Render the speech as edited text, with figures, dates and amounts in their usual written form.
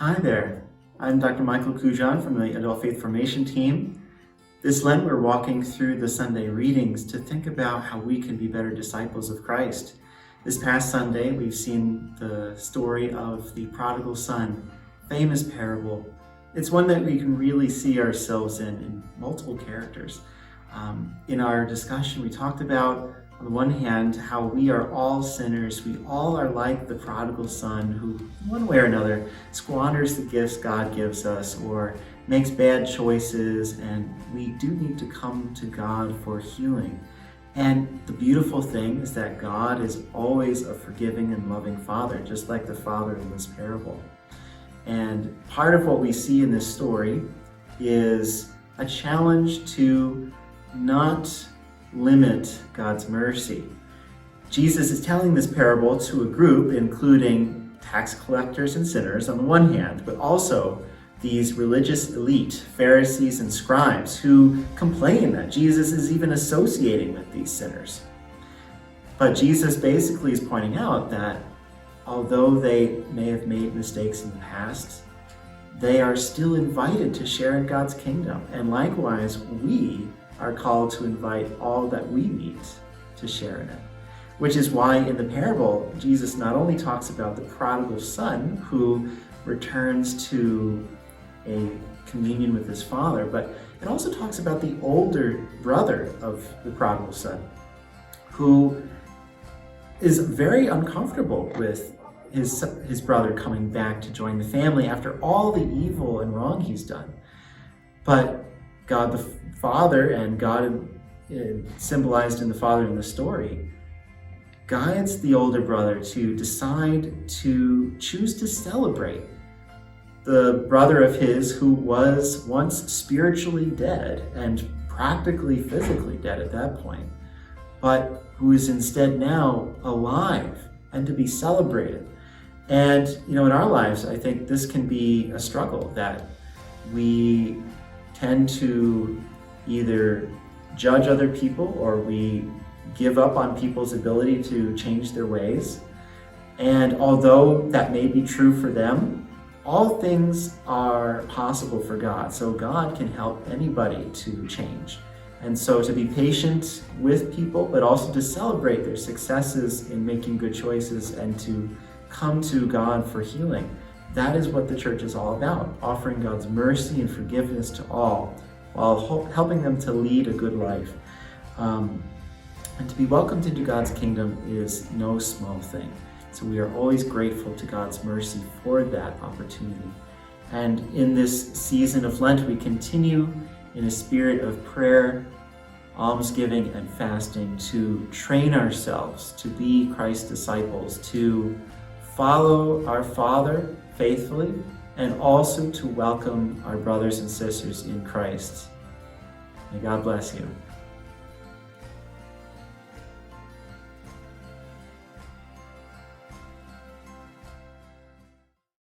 Hi there, I'm Dr. Michael Kujan from the Adult Faith Formation team. This Lent we're walking through the Sunday readings to think about how we can be better disciples of Christ. This past Sunday we've seen the story of the prodigal son, famous parable. It's one that we can really see ourselves in multiple characters. In our discussion we talked about, on the one hand, how we are all sinners. We all are like the prodigal son who, one way or another, squanders the gifts God gives us or makes bad choices, and we do need to come to God for healing. And the beautiful thing is that God is always a forgiving and loving Father, just like the Father in this parable. And part of what we see in this story is a challenge to not limit God's mercy. Jesus is telling this parable to a group including tax collectors and sinners on the one hand, but also these religious elite, Pharisees and scribes, who complain that Jesus is even associating with these sinners. But Jesus basically is pointing out that although they may have made mistakes in the past, they are still invited to share in God's kingdom. And likewise, we are called to invite all that we meet to share in it. Which is why in the parable, Jesus not only talks about the prodigal son who returns to a communion with his father, but it also talks about the older brother of the prodigal son who is very uncomfortable with his brother coming back to join the family after all the evil and wrong he's done. But God the Father, and God symbolized in the Father in the story, guides the older brother to decide to choose to celebrate the brother of his who was once spiritually dead and practically physically dead at that point, but who is instead now alive and to be celebrated. And in our lives, I think this can be a struggle, that we tend to either judge other people or we give up on people's ability to change their ways. And although that may be true for them, all things are possible for God. So God can help anybody to change. And so to be patient with people, but also to celebrate their successes in making good choices and to come to God for healing. That is what the church is all about, offering God's mercy and forgiveness to all, while helping them to lead a good life. And to be welcomed into God's kingdom is no small thing. So we are always grateful to God's mercy for that opportunity. And in this season of Lent, we continue in a spirit of prayer, almsgiving, and fasting to train ourselves to be Christ's disciples, to follow our Father faithfully, and also to welcome our brothers and sisters in Christ. May God bless you.